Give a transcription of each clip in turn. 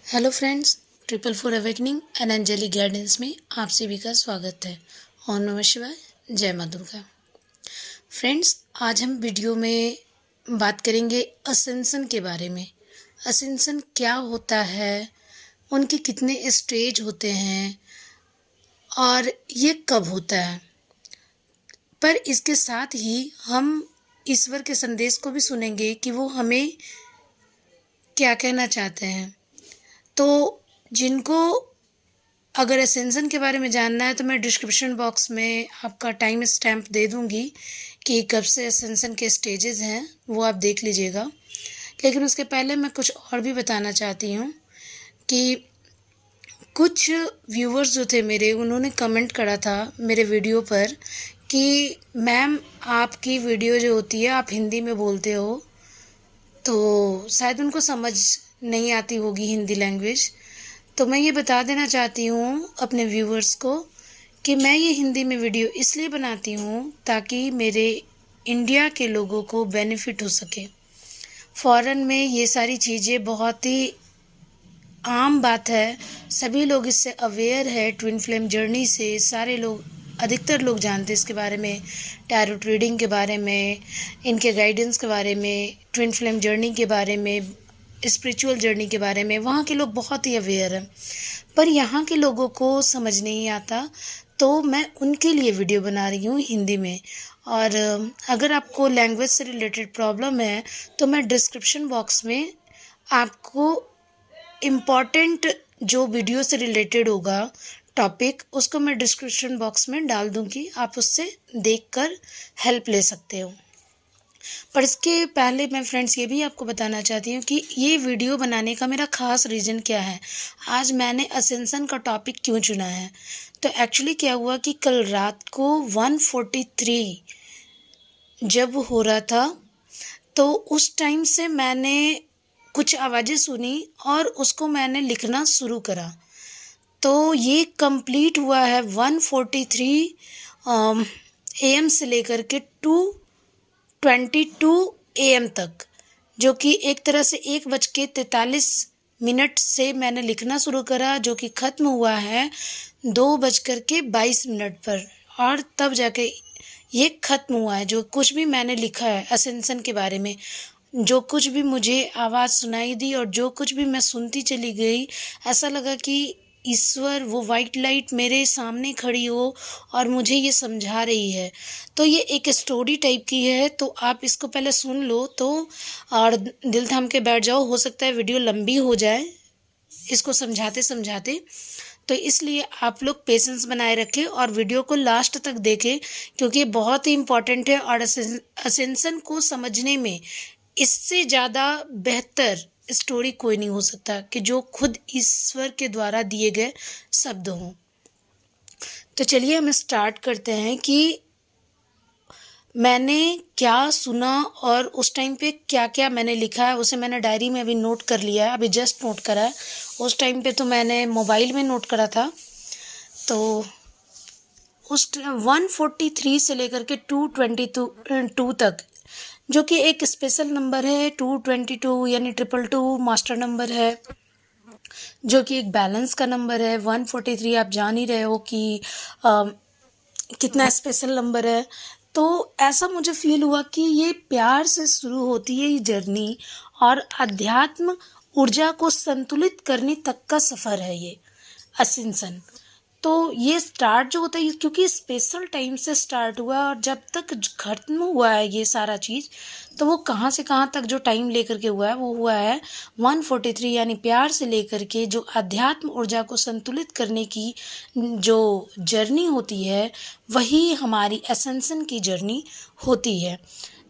Hello friends, triple four awakening and angelic guidance में आप सभी का स्वागत है। ओम नमः शिवाय, जय माँ दुर्गा। फ्रेंड्स, आज हम वीडियो में बात करेंगे असेंशन के बारे में। असेंशन क्या होता है, उनके कितने स्टेज होते हैं और ये कब होता है। पर इसके साथ ही हम ईश्वर के संदेश को भी सुनेंगे कि वो हमें क्या कहना चाहते हैं। तो जिनको अगर असेंशन के बारे में जानना है तो मैं डिस्क्रिप्शन बॉक्स में आपका टाइम स्टैम्प दे दूंगी कि कब से असेंशन के स्टेजेस हैं, वो आप देख लीजिएगा। लेकिन उसके पहले मैं कुछ और भी बताना चाहती हूँ कि कुछ व्यूवर्स जो थे मेरे, उन्होंने कमेंट करा था मेरे वीडियो पर कि मैम आपकी वीडियो जो होती है आप हिंदी में बोलते हो, तो शायद उनको समझ नहीं आती होगी हिंदी लैंग्वेज। तो मैं ये बता देना चाहती हूँ अपने व्यूवर्स को कि मैं ये हिंदी में वीडियो इसलिए बनाती हूँ ताकि मेरे इंडिया के लोगों को बेनिफिट हो सके। फ़ॉरेन में ये सारी चीज़ें बहुत ही आम बात है, सभी लोग इससे अवेयर है। ट्विन फ्लेम जर्नी से सारे लोग, अधिकतर लोग जानते हैं इसके बारे में, टैरोट रीडिंग के बारे में, इनके गाइडेंस के बारे में, ट्विन फ्लेम जर्नी के बारे में, स्पिरिचुअल जर्नी के बारे में। वहाँ के लोग बहुत ही अवेयर हैं, पर यहाँ के लोगों को समझ नहीं आता, तो मैं उनके लिए वीडियो बना रही हूँ हिंदी में। और अगर आपको लैंग्वेज से रिलेटेड प्रॉब्लम है तो मैं डिस्क्रिप्शन बॉक्स में आपको इम्पॉर्टेंट जो वीडियो से रिलेटेड होगा टॉपिक, उसको मैं डिस्क्रिप्शन बॉक्स में डाल दूँगी, आप उससे देखकर हेल्प ले सकते हो। पर इसके पहले मैं फ्रेंड्स ये भी आपको बताना चाहती हूँ कि ये वीडियो बनाने का मेरा ख़ास रीज़न क्या है, आज मैंने असेंशन का टॉपिक क्यों चुना है। तो एक्चुअली क्या हुआ कि कल रात को 143 जब हो रहा था, तो उस टाइम से मैंने कुछ आवाज़ें सुनी और उसको मैंने लिखना शुरू करा। तो ये कंप्लीट हुआ है 143 AM से लेकर के 2:22 AM तक, जो कि एक तरह से 1:43 से मैंने लिखना शुरू करा, जो कि ख़त्म हुआ है 2:22 पर। और तब जाके ये ख़त्म हुआ है। जो कुछ भी मैंने लिखा है असेंशन के बारे में, जो कुछ भी मुझे आवाज़ सुनाई दी और जो कुछ भी मैं सुनती चली गई, ऐसा लगा कि ईश्वर, वो वाइट लाइट मेरे सामने खड़ी हो और मुझे ये समझा रही है। तो ये एक स्टोरी टाइप की है, तो आप इसको पहले सुन लो तो और दिल थाम के बैठ जाओ। हो सकता है वीडियो लंबी हो जाए इसको समझाते समझाते, तो इसलिए आप लोग पेशेंस बनाए रखें और वीडियो को लास्ट तक देखें, क्योंकि ये बहुत ही इम्पॉर्टेंट है। और असेंशन को समझने में इससे ज़्यादा बेहतर स्टोरी कोई नहीं हो सकता कि जो खुद ईश्वर के द्वारा दिए गए शब्द हों। तो चलिए हम स्टार्ट करते हैं कि मैंने क्या सुना और उस टाइम पे क्या क्या मैंने लिखा है। उसे मैंने डायरी में अभी नोट कर लिया है, अभी जस्ट नोट करा है। उस टाइम पे तो मैंने मोबाइल में नोट करा था। तो उस 143 से लेकर के 222 तक, जो कि एक स्पेशल नंबर है। 222 यानी 222 मास्टर नंबर है, जो कि एक बैलेंस का नंबर है। 143 आप जान ही रहे हो कि कितना स्पेशल नंबर है। तो ऐसा मुझे फील हुआ कि ये प्यार से शुरू होती है ये जर्नी, और अध्यात्म ऊर्जा को संतुलित करने तक का सफ़र है ये असेंशन। तो ये स्टार्ट जो होता है, क्योंकि स्पेशल टाइम से स्टार्ट हुआ और जब तक खत्म हुआ है ये सारा चीज़, तो वो कहाँ से कहाँ तक जो टाइम लेकर के हुआ है वो हुआ है 143, यानी प्यार से लेकर के जो अध्यात्म ऊर्जा को संतुलित करने की जो जर्नी होती है, वही हमारी असेंशन की जर्नी होती है।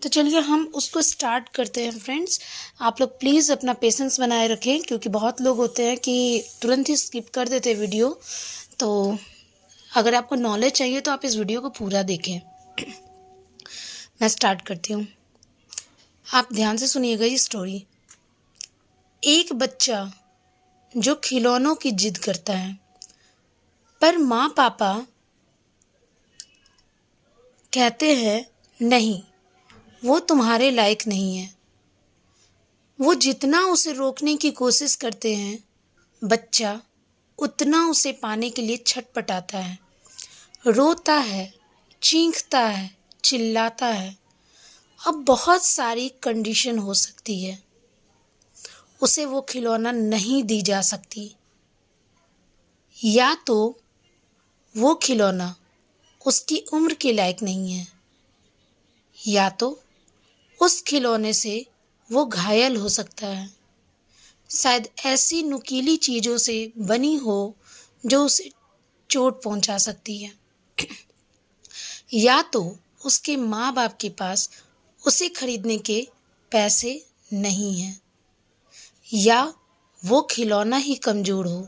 तो चलिए हम उसको स्टार्ट करते हैं फ्रेंड्स। आप लोग प्लीज़ अपना पेशेंस बनाए रखें, क्योंकि बहुत लोग होते हैं कि तुरंत ही स्किप कर देते हैं वीडियो। तो अगर आपको नॉलेज चाहिए तो आप इस वीडियो को पूरा देखें। मैं स्टार्ट करती हूँ, आप ध्यान से सुनिएगा ये स्टोरी। एक बच्चा जो खिलौनों की जिद करता है, पर माँ पापा कहते हैं नहीं, वो तुम्हारे लायक नहीं है। वो जितना उसे रोकने की कोशिश करते हैं बच्चा उतना उसे पाने के लिए छटपटाता है, रोता है, चीखता है, चिल्लाता है। अब बहुत सारी कंडीशन हो सकती है, उसे वो खिलौना नहीं दी जा सकती, या तो वो खिलौना उसकी उम्र के लायक नहीं है, या तो उस खिलौने से वो घायल हो सकता है, शायद ऐसी नुकीली चीज़ों से बनी हो जो उसे चोट पहुंचा सकती है, या तो उसके माँ बाप के पास उसे खरीदने के पैसे नहीं हैं, या वो खिलौना ही कमज़ोर हो।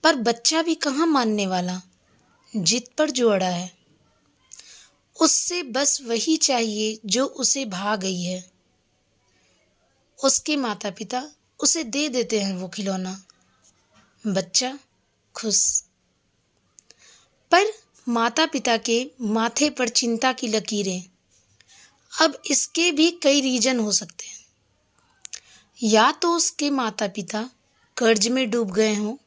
पर बच्चा भी कहाँ मानने वाला, जिद पर जो अड़ा है। उससे बस वही चाहिए जो उसे भा गई है। उसके माता पिता उसे दे देते हैं वो खिलौना, बच्चा खुश। पर माता पिता के माथे पर चिंता की लकीरें। अब इसके भी कई रीजन हो सकते हैं, या तो उसके माता पिता कर्ज में डूब गए हों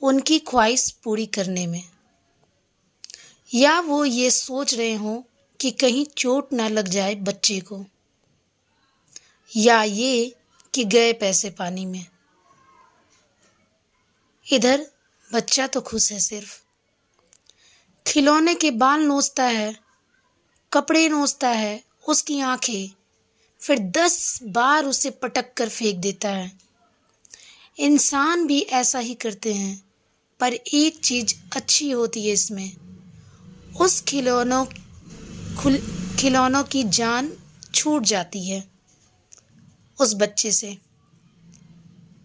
उनकी ख्वाहिश पूरी करने में, या वो ये सोच रहे हों कि कहीं चोट ना लग जाए बच्चे को, या ये कि गए पैसे पानी में। इधर बच्चा तो खुश है, सिर्फ खिलौने के बाल नोचता है, कपड़े नोचता है, उसकी आंखें, फिर 10 बार उसे पटक कर फेंक देता है। इंसान भी ऐसा ही करते हैं, पर एक चीज अच्छी होती है इसमें, उस खिलौनों की जान छूट जाती है उस बच्चे से।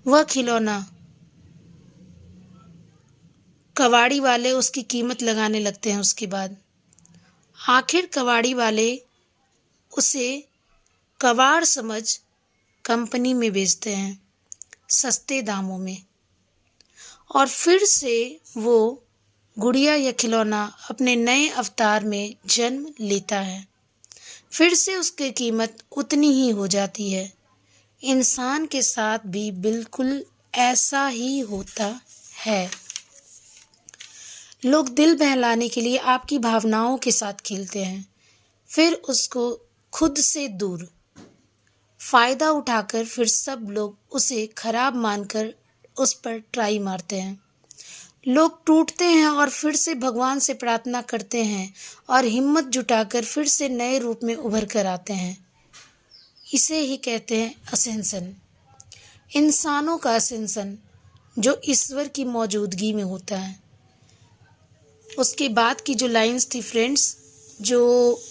वह खिलौना कबाड़ी वाले उसकी कीमत लगाने लगते हैं। उसके बाद आखिर कबाड़ी वाले उसे कबाड़ समझ कंपनी में बेचते हैं सस्ते दामों में, और फिर से वो गुड़िया या खिलौना अपने नए अवतार में जन्म लेता है। फिर से उसकी कीमत उतनी ही हो जाती है। इंसान के साथ भी बिल्कुल ऐसा ही होता है। लोग दिल बहलाने के लिए आपकी भावनाओं के साथ खेलते हैं, फिर उसको खुद से दूर फायदा उठाकर फिर सब लोग उसे खराब मानकर उस पर ट्राई मारते हैं। लोग टूटते हैं और फिर से भगवान से प्रार्थना करते हैं और हिम्मत जुटाकर फिर से नए रूप में उभर कर आते हैं। इसे ही कहते हैं असेंशन, इंसानों का असेंशन जो ईश्वर की मौजूदगी में होता है। उसके बाद की जो लाइंस थी फ्रेंड्स, जो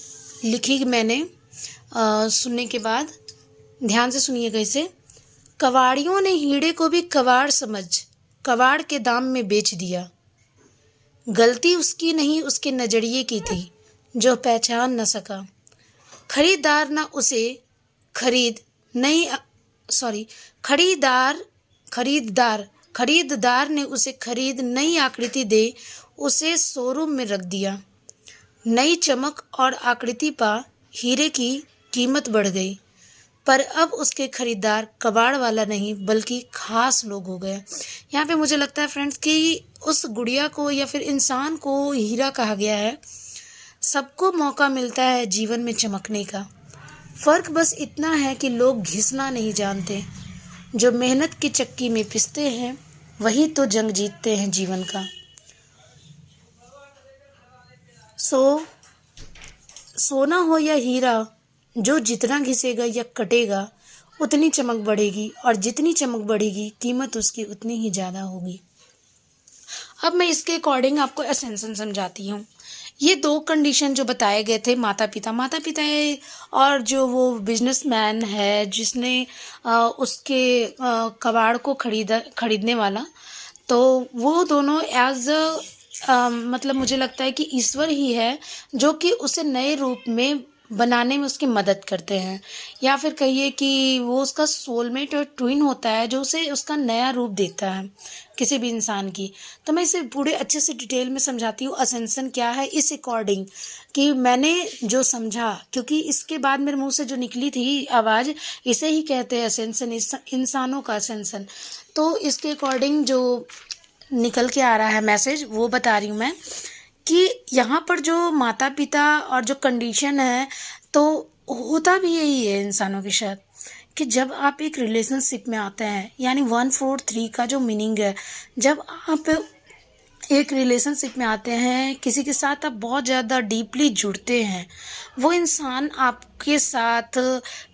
लिखी मैंने सुनने के बाद ध्यान से सुनिएगा इसे। कबाड़ियों ने हीरे को भी कबाड़ समझ कबाड़ के दाम में बेच दिया। गलती उसकी नहीं, उसके नजरिए की थी जो पहचान न सका। खरीदार न उसे खरीदार ने उसे खरीद नई आकृति दे उसे शोरूम में रख दिया। नई चमक और आकृति पा हीरे की कीमत बढ़ गई, पर अब उसके खरीदार कबाड़ वाला नहीं बल्कि खास लोग हो गए। यहाँ पे मुझे लगता है फ्रेंड्स कि उस गुड़िया को या फिर इंसान को हीरा कहा गया है। सबको मौका मिलता है जीवन में चमकने का, फ़र्क बस इतना है कि लोग घिसना नहीं जानते। जो मेहनत की चक्की में पिसते हैं वही तो जंग जीतते हैं जीवन का। सोना हो या हीरा, जो जितना घिसेगा या कटेगा उतनी चमक बढ़ेगी, और जितनी चमक बढ़ेगी कीमत उसकी उतनी ही ज़्यादा होगी। अब मैं इसके अकॉर्डिंग आपको एसेंशन समझाती हूँ। ये 2 कंडीशन जो बताए गए थे, माता पिता है और जो वो बिजनेसमैन है जिसने उसके कबाड़ को खरीदने वाला, तो वो दोनों एज मतलब मुझे लगता है कि ईश्वर ही है जो कि उसे नए रूप में बनाने में उसकी मदद करते हैं, या फिर कहिए कि वो उसका सोलमेट और ट्विन होता है जो उसे उसका नया रूप देता है किसी भी इंसान की। तो मैं इसे पूरे अच्छे से डिटेल में समझाती हूँ असेंशन क्या है, इस अकॉर्डिंग कि मैंने जो समझा, क्योंकि इसके बाद मेरे मुंह से जो निकली थी आवाज़, इसे ही कहते हैं असेंशन, इंसानों का असेंशन। तो इसके अकॉर्डिंग जो निकल के आ रहा है मैसेज वो बता रही हूँ मैं, कि यहाँ पर जो माता पिता और जो कंडीशन है, तो होता भी यही है इंसानों के साथ, कि जब आप एक रिलेशनशिप में आते हैं, यानी 143 का जो मीनिंग है, जब आप एक रिलेशनशिप में आते हैं, किसी के साथ आप बहुत ज़्यादा डीपली जुड़ते हैं, वो इंसान आपके साथ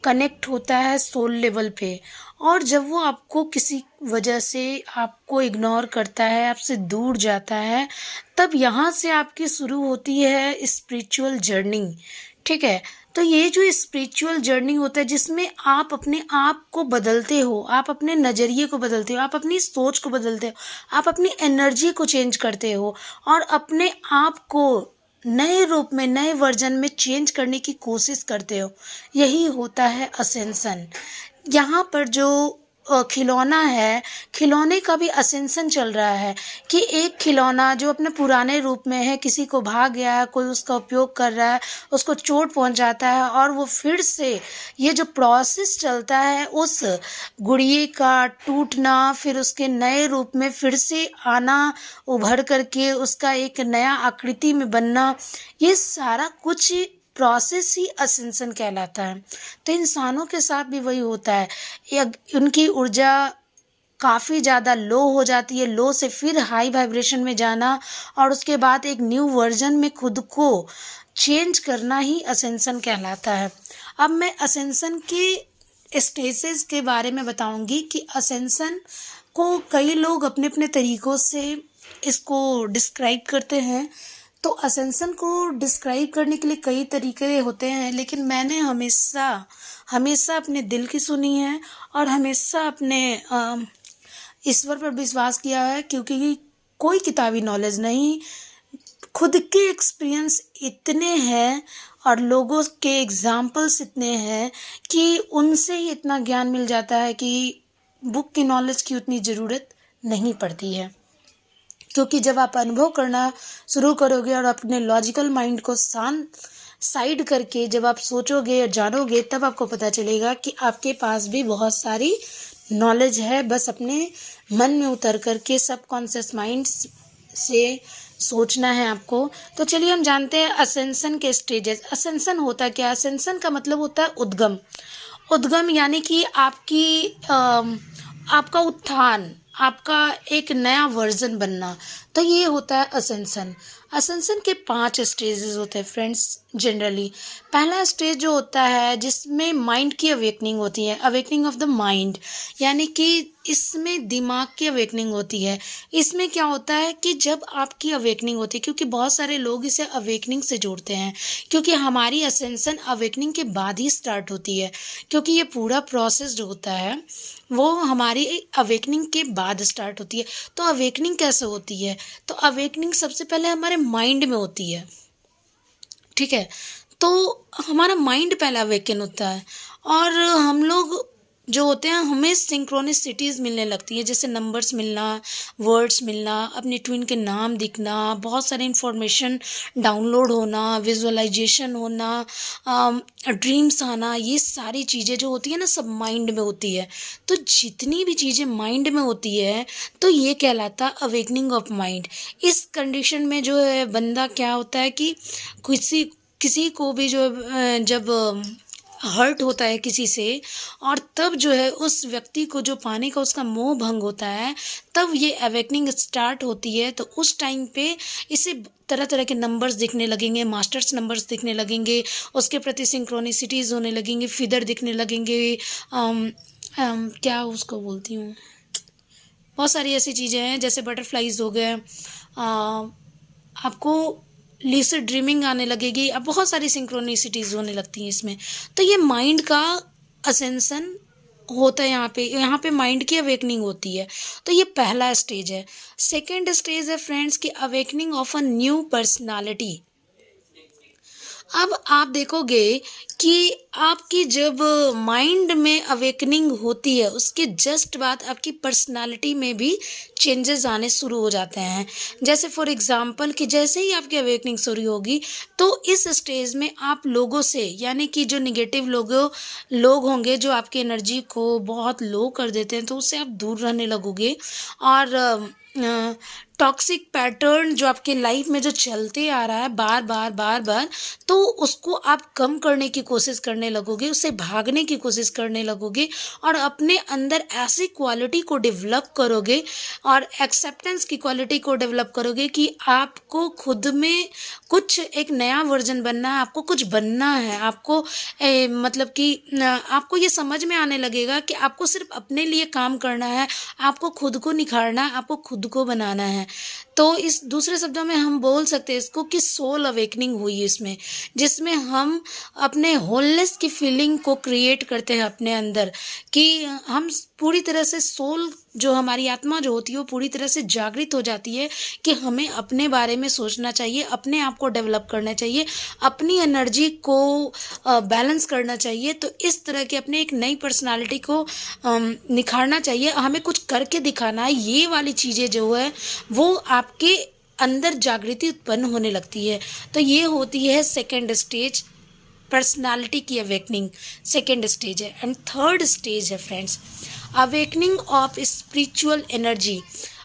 कनेक्ट होता है सोल लेवल पे। और जब वो आपको किसी वजह से आपको इग्नोर करता है, आपसे दूर जाता है, तब यहाँ से आपकी शुरू होती है स्पिरिचुअल जर्नी। ठीक है, तो ये जो स्पिरिचुअल जर्नी होता है जिसमें आप अपने आप को बदलते हो, आप अपने नज़रिए को बदलते हो, आप अपनी सोच को बदलते हो, आप अपनी एनर्जी को चेंज करते हो और अपने आप को नए रूप में, नए वर्जन में चेंज करने की कोशिश करते हो। यही होता है असेंशन। यहाँ पर जो खिलौना है, खिलौने का भी असेंशन चल रहा है, कि एक खिलौना जो अपने पुराने रूप में है, किसी को भाग गया है, कोई उसका उपयोग कर रहा है, उसको चोट पहुंचाता है, और वो फिर से ये जो प्रोसेस चलता है उस गुड़िए का टूटना, फिर उसके नए रूप में फिर से आना, उभर करके उसका एक नया आकृति में बनना, ये सारा कुछ प्रोसेस ही असेंशन कहलाता है। तो इंसानों के साथ भी वही होता है, उनकी ऊर्जा काफ़ी ज़्यादा लो हो जाती है, लो से फिर हाई वाइब्रेशन में जाना, और उसके बाद एक न्यू वर्जन में खुद को चेंज करना ही असेंशन कहलाता है। अब मैं असेंशन के स्टेजेस के बारे में बताऊंगी, कि असेंशन को कई लोग अपने अपने तरीक़ों से इसको डिस्क्राइब करते हैं। तो असेंशन को डिस्क्राइब करने के लिए कई तरीके होते हैं, लेकिन मैंने हमेशा हमेशा अपने दिल की सुनी है, और हमेशा अपने ईश्वर पर विश्वास किया है, क्योंकि कोई किताबी नॉलेज नहीं, खुद के एक्सपीरियंस इतने हैं और लोगों के एग्जाम्पल्स इतने हैं कि उनसे ही इतना ज्ञान मिल जाता है कि बुक की नॉलेज की उतनी ज़रूरत नहीं पड़ती है। क्योंकि जब आप अनुभव करना शुरू करोगे और अपने लॉजिकल माइंड को शांत साइड करके जब आप सोचोगे और जानोगे, तब आपको पता चलेगा कि आपके पास भी बहुत सारी नॉलेज है, बस अपने मन में उतर करके सबकॉन्शियस माइंड से सोचना है आपको। तो चलिए हम जानते हैं असेंशन के स्टेजेस। असेंशन होता क्या है? असेंशन का मतलब होता है उद्गम। उद्गम यानी कि आपका उत्थान, आपका एक नया वर्जन बनना, तो ये होता है असेंशन। असेंशन के 5 स्टेजेस होते हैं फ्रेंड्स जनरली। पहला स्टेज जो होता है जिसमें माइंड की अवेकनिंग होती है, अवेकनिंग ऑफ द माइंड, यानी कि इसमें दिमाग की अवेकनिंग होती है। इसमें क्या होता है कि जब आपकी अवेकनिंग होती है, क्योंकि बहुत सारे लोग इसे अवेकनिंग से जोड़ते हैं, क्योंकि हमारी असेंशन अवेकनिंग के बाद ही स्टार्ट होती है, क्योंकि ये पूरा प्रोसेस जो होता है वो हमारी अवेकनिंग के बाद स्टार्ट होती है। तो अवेकनिंग कैसे होती है? तो अवेकनिंग सबसे पहले हमारे माइंड में होती है। ठीक है, तो हमारा माइंड पहला अवेकन होता है, और हम लोग जो होते हैं हमें सिंक्रोनिसिटीज़ मिलने लगती है, जैसे नंबर्स मिलना, वर्ड्स मिलना, अपने ट्विन के नाम दिखना, बहुत सारे इन्फॉर्मेशन डाउनलोड होना, विजुअलाइजेशन होना, ड्रीम्स आना, ये सारी चीज़ें जो होती है ना सब माइंड में होती है। तो जितनी भी चीज़ें माइंड में होती है तो ये कहलाता है अवेकनिंग ऑफ माइंड। इस कंडीशन में जो है बंदा क्या होता है कि किसी किसी को भी जो जब हर्ट होता है किसी से, और तब जो है उस व्यक्ति को जो पाने का उसका मोह भंग होता है, तब ये अवेकनिंग स्टार्ट होती है। तो उस टाइम पे इसे तरह तरह के नंबर्स दिखने लगेंगे, मास्टर्स नंबर्स दिखने लगेंगे, उसके प्रति सिंक्रोनिसिटीज़ होने लगेंगे, फिदर दिखने लगेंगे, क्या उसको बोलती हूँ, बहुत सारी ऐसी चीज़ें हैं जैसे बटरफ्लाइज हो गए, आपको लीसिड ड्रीमिंग आने लगेगी, अब बहुत सारी सिंक्रोनिसिटीज़ होने लगती हैं इसमें। तो ये माइंड का असेंशन होता है, यहाँ पे माइंड की अवेकनिंग होती है। तो ये पहला स्टेज है। सेकेंड स्टेज है फ्रेंड्स की awakening of a new personality. अब आप देखोगे कि आपकी जब माइंड में अवेकनिंग होती है, उसके जस्ट बाद आपकी पर्सनालिटी में भी चेंजेस आने शुरू हो जाते हैं। जैसे फॉर एग्जांपल कि जैसे ही आपकी अवेकनिंग शुरू होगी, तो इस स्टेज में आप लोगों से, यानी कि जो नेगेटिव लोग होंगे जो आपकी एनर्जी को बहुत लो कर देते हैं, तो उससे आप दूर रहने लगोगे। और टॉक्सिक पैटर्न जो आपके लाइफ में जो चलते आ रहा है बार बार बार बार, तो उसको आप कम करने की कोशिश करने लगोगे, उससे भागने की कोशिश करने लगोगे और अपने अंदर ऐसी क्वालिटी को डेवलप करोगे और एक्सेप्टेंस की क्वालिटी को डेवलप करोगे कि आपको खुद में कुछ एक नया वर्जन बनना है, आपको कुछ बनना है, आपको मतलब कि आपको ये समझ में आने लगेगा कि आपको सिर्फ अपने लिए काम करना है, आपको खुद को निखारना है, आपको खुद को बनाना है। तो इस दूसरे शब्दों में हम बोल सकते हैं इसको कि सोल अवेकनिंग हुई है इसमें, जिसमें हम अपने होलनेस की फीलिंग को क्रिएट करते हैं अपने अंदर, कि हम पूरी तरह से सोल जो हमारी आत्मा जो होती है वो पूरी तरह से जागृत हो जाती है कि हमें अपने बारे में सोचना चाहिए, अपने आप को डेवलप करना चाहिए, अपनी एनर्जी को बैलेंस करना चाहिए। तो इस तरह की अपने एक नई पर्सनालिटी को निखारना चाहिए, हमें कुछ करके दिखाना है। ये वाली चीज़ें जो है वो आपके अंदर जागृति उत्पन्न होने लगती है। तो ये होती है सेकेंड स्टेज, पर्सनालिटी की अवेकनिंग सेकेंड स्टेज है। एंड थर्ड स्टेज है friends, awakening of spiritual energy.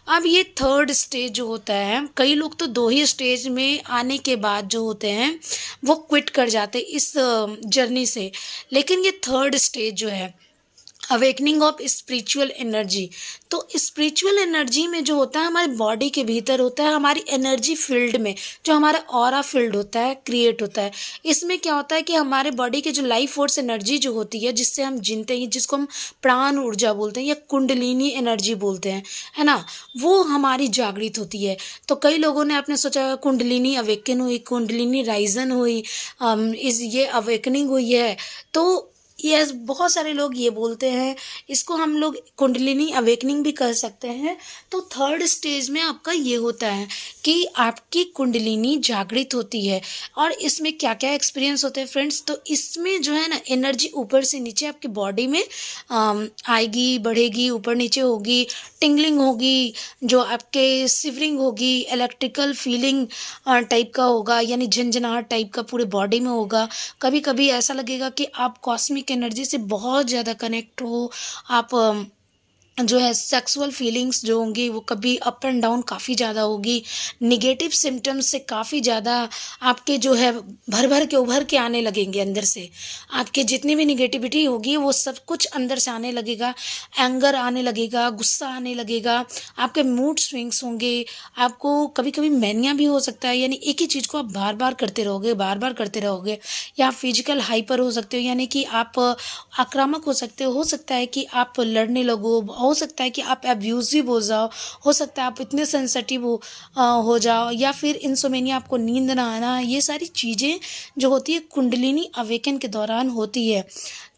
अब ये थर्ड स्टेज जो होता है, कई लोग तो 2 ही स्टेज में आने के बाद जो होते हैं वो क्विट कर जाते हैं इस जर्नी से, लेकिन ये थर्ड स्टेज जो है अवेकनिंग ऑफ स्पिरिचुअल एनर्जी, तो स्पिरिचुअल एनर्जी में जो होता है हमारी बॉडी के भीतर होता है, हमारी एनर्जी फील्ड में जो हमारा ऑरा फील्ड होता है क्रिएट होता है। इसमें क्या होता है कि हमारे बॉडी के जो लाइफ फोर्स एनर्जी जो होती है जिससे हम जीते हैं, जिसको हम प्राण ऊर्जा बोलते हैं या कुंडलिनी एनर्जी बोलते हैं, है ना, वो हमारी जागृत होती है। तो कई लोगों ने आपने सोचा कुंडलिनी अवेकन हुई, कुंडलिनी राइजन हुई, इस ये अवेकनिंग हुई है। तो यस, बहुत सारे लोग ये बोलते हैं, इसको हम लोग कुंडलिनी अवेकनिंग भी कर सकते हैं। तो थर्ड स्टेज में आपका ये होता है कि आपकी कुंडलिनी जागृत होती है। और इसमें क्या क्या एक्सपीरियंस होते हैं फ्रेंड्स, तो इसमें जो है ना एनर्जी ऊपर से नीचे आपकी बॉडी में आएगी, बढ़ेगी, ऊपर नीचे होगी, टिंगलिंग होगी, जो आपके सिवरिंग होगी, इलेक्ट्रिकल फीलिंग टाइप का होगा, यानी झंझनाहट टाइप का पूरे बॉडी में होगा। कभी कभी ऐसा लगेगा कि आप कॉस्मिक एनर्जी से बहुत ज़्यादा कनेक्ट हो, आप जो है सेक्सुअल फीलिंग्स जो होंगी वो कभी अप एंड डाउन काफ़ी ज़्यादा होगी, निगेटिव सिम्टम्स से काफ़ी ज़्यादा आपके जो है भर भर के उभर के आने लगेंगे अंदर से, आपके जितनी भी निगेटिविटी होगी वो सब कुछ अंदर से आने लगेगा, एंगर आने लगेगा, गुस्सा आने लगेगा, आपके मूड स्विंग्स होंगे, आपको कभी कभी मैनिया भी हो सकता है, यानी एक ही चीज़ को आप बार बार करते रहोगे, बार बार करते रहोगे, या फिजिकल हाइपर हो सकते हो, यानी कि आप आक्रामक हो सकता है कि आप लड़ने लगो, हो सकता है कि आप अब्यूजिव हो सकता है आप इतने सेंसिटिव हो जाओ, या फिर इंसोमेनिया, आपको नींद ना आना, ये सारी चीज़ें जो होती है कुंडलिनी अवेकन के दौरान होती है।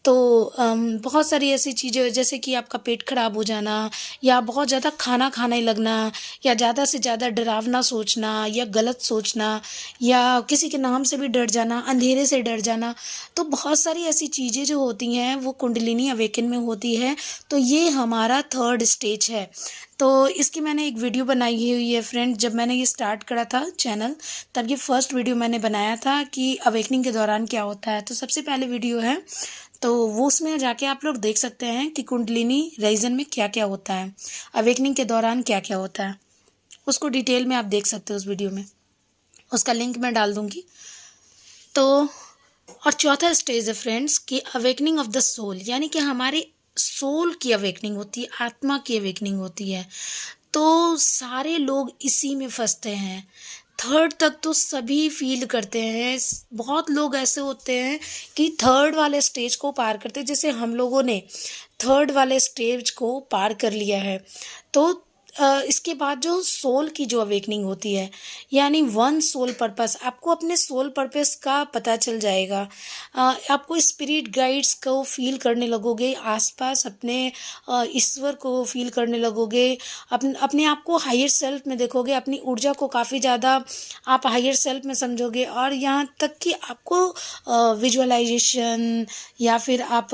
तो बहुत सारी ऐसी चीज़ें जैसे कि आपका पेट खराब हो जाना, या बहुत ज़्यादा खाना खाने लगना, या ज़्यादा से ज़्यादा डरावना सोचना या गलत सोचना, या किसी के नाम से भी डर जाना, अंधेरे से डर जाना। तो बहुत सारी ऐसी चीज़ें जो होती हैं वो कुंडलिनी अवेकन में होती है। तो ये हमारा थर्ड स्टेज है। तो इसकी मैंने एक वीडियो बनाई हुई है फ्रेंड, जब मैंने ये स्टार्ट करा था चैनल तब ये फर्स्ट वीडियो मैंने बनाया था कि अवेकनिंग के दौरान क्या होता है। तो सबसे पहले वीडियो है, तो वो उसमें जाके आप लोग देख सकते हैं कि कुंडलिनी राइजन में क्या क्या होता है, अवेकनिंग के दौरान क्या क्या होता है, उसको डिटेल में आप देख सकते हो उस वीडियो में, उसका लिंक मैं डाल दूँगी। तो और चौथा स्टेज है फ्रेंड्स कि अवेकनिंग ऑफ द सोल, यानी कि हमारे सोल की अवेकनिंग होती है, आत्मा की अवेकनिंग होती है। तो सारे लोग इसी में फंसते हैं, थर्ड तक तो सभी फील करते हैं। बहुत लोग ऐसे होते हैं कि थर्ड वाले स्टेज को पार करते हैं, जैसे हम लोगों ने थर्ड वाले स्टेज को पार कर लिया है। तो इसके बाद जो सोल की जो अवेकनिंग होती है, यानी वन सोल पर्पस, आपको अपने सोल पर्पस का पता चल जाएगा। आपको स्पिरिट गाइड्स को फील करने लगोगे, आसपास अपने ईश्वर को फील करने लगोगे, अपने आप को हायर सेल्फ में देखोगे, अपनी ऊर्जा को काफ़ी ज़्यादा आप हायर सेल्फ में समझोगे, और यहाँ तक कि आपको विजुअलाइजेशन या फिर आप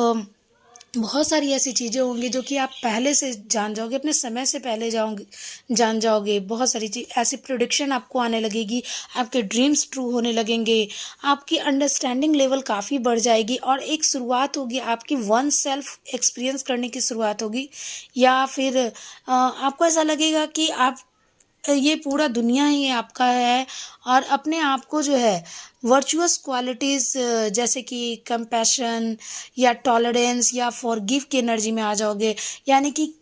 बहुत सारी ऐसी चीज़ें होंगी जो कि आप पहले से जान जाओगे, अपने समय से पहले जान जाओगे। बहुत सारी चीज़ ऐसी प्रिडिक्शन आपको आने लगेगी, आपके ड्रीम्स ट्रू होने लगेंगे, आपकी अंडरस्टैंडिंग लेवल काफ़ी बढ़ जाएगी, और एक शुरुआत होगी आपकी वन सेल्फ एक्सपीरियंस करने की शुरुआत होगी। या फिर आपको ऐसा लगेगा कि आप ये पूरा दुनिया ही आपका है, और अपने आप को जो है वर्चुअस क्वालिटीज़ जैसे कि कंपैशन या टॉलरेंस या फॉरगिव की एनर्जी में आ जाओगे। यानी कि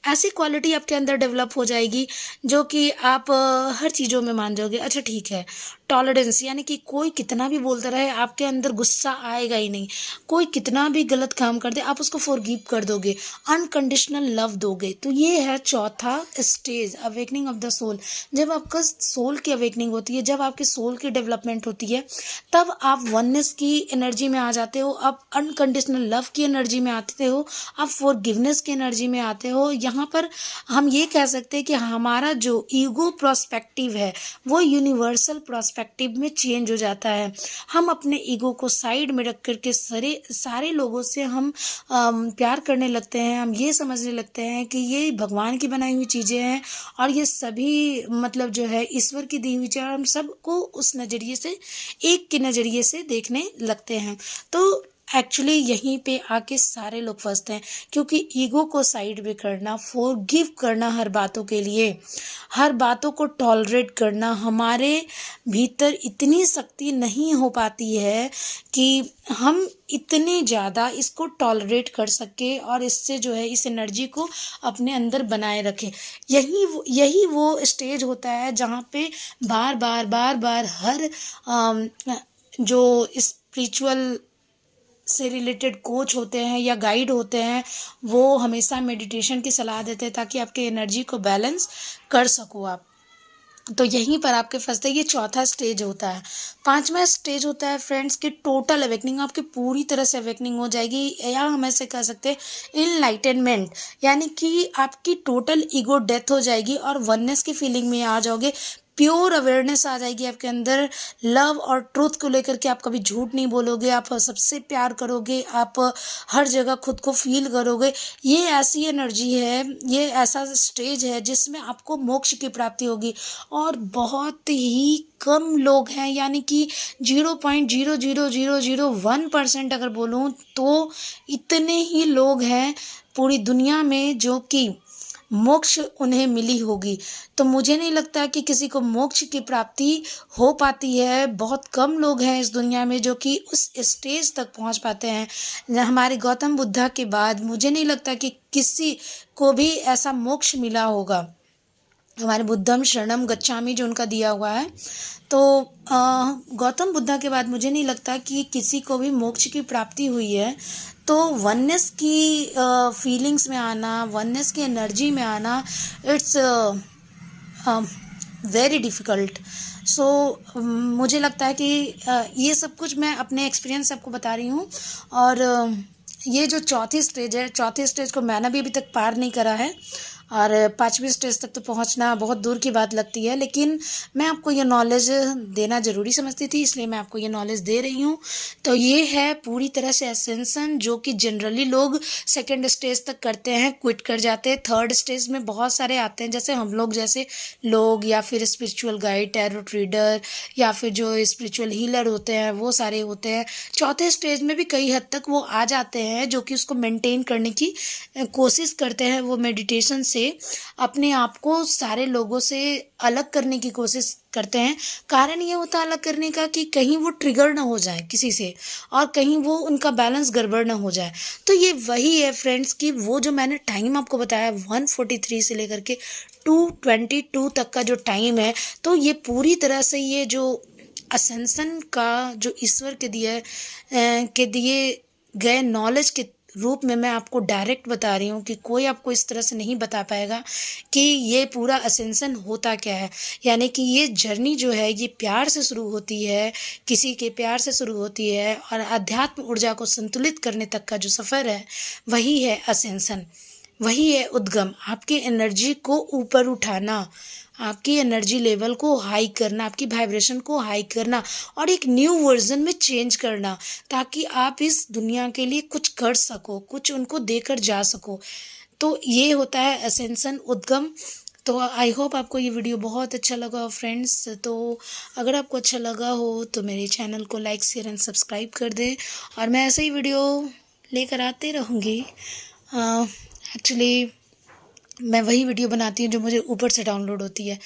ऐसी क्वालिटी आपके अंदर डेवलप हो जाएगी जो कि आप हर चीज़ों में मान जाओगे। अच्छा ठीक है, टॉलरेंस यानी कि कोई कितना भी बोलता रहे, आपके अंदर गुस्सा आएगा ही नहीं। कोई कितना भी गलत काम कर दे, आप उसको फॉरगिव कर दोगे, अनकंडीशनल लव दोगे। तो ये है चौथा stage, awakening of the soul. जब आपका सोल की अवेकनिंग होती है, जब आपके सोल की डेवलपमेंट होती है, तब आप वननेस की एनर्जी में आ जाते हो, आप अनकंडीशनल लव की एनर्जी में आते हो, आप फॉरगिवनेस की एनर्जी में आते हो। यहाँ पर हम ये कह सकते हैं कि हमारा जो ईगो प्रोस्पेक्टिव है वो यूनिवर्सल प्रोस्पेक्टिव में चेंज हो जाता है। हम अपने ईगो को साइड में रख करके सारे लोगों से हम प्यार करने लगते हैं। हम ये समझने लगते हैं कि ये भगवान की बनाई हुई चीज़ें हैं, और ये सभी मतलब जो है ईश्वर की दी हुई चीज़ें, हम सबको उस नज़रिए से, एक के नज़रिए से देखने लगते हैं। तो एक्चुअली यहीं पे आके सारे लोग फंसते हैं, क्योंकि ईगो को साइड में करना, फॉरगिव करना हर बातों के लिए, हर बातों को टॉलरेट करना, हमारे भीतर इतनी शक्ति नहीं हो पाती है कि हम इतने ज़्यादा इसको टॉलरेट कर सके और इससे जो है इस एनर्जी को अपने अंदर बनाए रखें। यही वो स्टेज होता है जहाँ पे बार बार हर जो स्पिरिचुअल से रिलेटेड कोच होते हैं या गाइड होते हैं, वो हमेशा मेडिटेशन की सलाह देते हैं ताकि आपके एनर्जी को बैलेंस कर सको आप। तो यहीं पर आपके फंसते, ये चौथा स्टेज होता है। पांचवा स्टेज होता है फ्रेंड्स की टोटल अवेकनिंग, आपकी पूरी तरह से अवेकनिंग हो जाएगी, या हम ऐसे कह सकते हैं इनलाइटनमेंट, यानी कि आपकी टोटल ईगो डेथ हो जाएगी और वननेस की फीलिंग में आ जाओगे। प्योर अवेयरनेस आ जाएगी आपके अंदर, लव और ट्रूथ को लेकर के आप कभी झूठ नहीं बोलोगे, आप सबसे प्यार करोगे, आप हर जगह खुद को फील करोगे। ये ऐसी एनर्जी है, ये ऐसा स्टेज है जिसमें आपको मोक्ष की प्राप्ति होगी, और बहुत ही कम लोग हैं, यानी कि 0.00001% अगर बोलूँ तो इतने ही लोग हैं पूरी दुनिया में जो कि मोक्ष उन्हें मिली होगी। तो मुझे नहीं लगता कि किसी को मोक्ष की प्राप्ति हो पाती है। बहुत कम लोग हैं इस दुनिया में जो कि उस स्टेज तक पहुंच पाते हैं। हमारे गौतम बुद्धा के बाद मुझे नहीं लगता कि किसी को भी ऐसा मोक्ष मिला होगा। हमारे बुद्धम शरणम गच्छामि जो उनका दिया हुआ है, तो गौतम बुद्धा के बाद मुझे नहीं लगता कि किसी को भी मोक्ष की प्राप्ति हुई है। तो वननेस की फीलिंग्स में आना, वननेस की एनर्जी में आना, इट्स वेरी डिफ़िकल्ट। सो मुझे लगता है कि ये सब कुछ मैं अपने एक्सपीरियंस से आपको बता रही हूँ। और ये जो चौथी स्टेज है, चौथी स्टेज को मैंने भी अभी तक पार नहीं करा है, और पाँचवीं स्टेज तक तो पहुंचना बहुत दूर की बात लगती है, लेकिन मैं आपको ये नॉलेज देना ज़रूरी समझती थी, इसलिए मैं आपको ये नॉलेज दे रही हूँ। तो ये है पूरी तरह से एसेंशन जो कि जनरली लोग सेकंड स्टेज तक करते हैं, क्विट कर जाते हैं। थर्ड स्टेज में बहुत सारे आते हैं, जैसे हम लोग जैसे लोग, या फिर स्पिरिचुअल गाइड, टैरो रीडर, या फिर जो स्पिरिचुअल हीलर होते हैं वो सारे होते हैं। चौथे स्टेज में भी कई हद तक वो आ जाते हैं जो कि उसको मेंटेन करने की कोशिश करते हैं। वो मेडिटेशन से अपने आप को सारे लोगों से अलग करने की कोशिश करते हैं। कारण ये होता है अलग करने का कि कहीं वो ट्रिगर ना हो जाए किसी से, और कहीं वो उनका बैलेंस गड़बड़ ना हो जाए। तो ये वही है फ्रेंड्स कि वो जो मैंने टाइम आपको बताया 143 से लेकर के 222 तक का जो टाइम है, तो ये पूरी तरह से ये जो असेंशन का जो ईश्वर के दिए गए नॉलेज के रूप में मैं आपको डायरेक्ट बता रही हूँ कि कोई आपको इस तरह से नहीं बता पाएगा कि ये पूरा असेंशन होता क्या है। यानी कि ये जर्नी जो है ये प्यार से शुरू होती है, किसी के प्यार से शुरू होती है और अध्यात्म ऊर्जा को संतुलित करने तक का जो सफ़र है वही है असेंशन, वही है उद्गम। आपकी एनर्जी को ऊपर उठाना, आपकी एनर्जी लेवल को हाई करना, आपकी वाइब्रेशन को हाई करना और एक न्यू वर्जन में चेंज करना, ताकि आप इस दुनिया के लिए कुछ कर सको, कुछ उनको देकर जा सको। तो ये होता है असेंशन, उद्गम। तो आई होप आपको ये वीडियो बहुत अच्छा लगा हो फ्रेंड्स। तो अगर आपको अच्छा लगा हो तो मेरे चैनल को लाइक शेयर एंड सब्सक्राइब कर दें और मैं ऐसे ही वीडियो लेकर आते रहूँगी। एक्चुअली मैं वही वीडियो बनाती हूँ जो मुझे ऊपर से डाउनलोड होती है।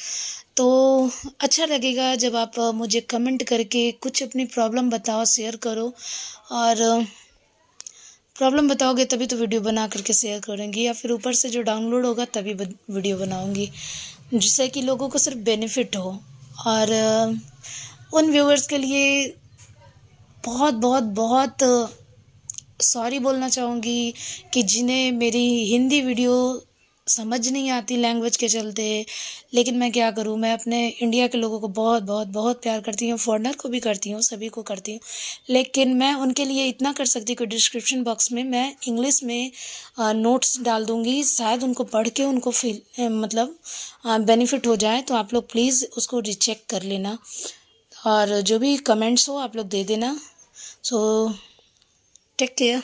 तो अच्छा लगेगा जब आप मुझे कमेंट करके कुछ अपनी प्रॉब्लम बताओ, शेयर करो। और प्रॉब्लम बताओगे तभी तो वीडियो बना करके शेयर करूँगी, या फिर ऊपर से जो डाउनलोड होगा तभी वीडियो बनाऊँगी, जिससे कि लोगों को सिर्फ बेनिफिट हो। और उन व्यूअर्स के लिए बहुत बहुत बहुत सॉरी बोलना चाहूँगी कि जिन्हें मेरी हिंदी वीडियो समझ नहीं आती लैंग्वेज के चलते। लेकिन मैं क्या करूँ, मैं अपने इंडिया के लोगों को बहुत बहुत बहुत प्यार करती हूँ, फॉरेनर को भी करती हूँ, सभी को करती हूँ। लेकिन मैं उनके लिए इतना कर सकती हूँ कि डिस्क्रिप्शन बॉक्स में मैं इंग्लिश में नोट्स डाल दूँगी, शायद उनको पढ़ के उनको मतलब बेनिफिट हो जाए। तो आप लोग प्लीज़ उसको रीचेक कर लेना और जो भी कमेंट्स हो आप लोग दे देना। So take care.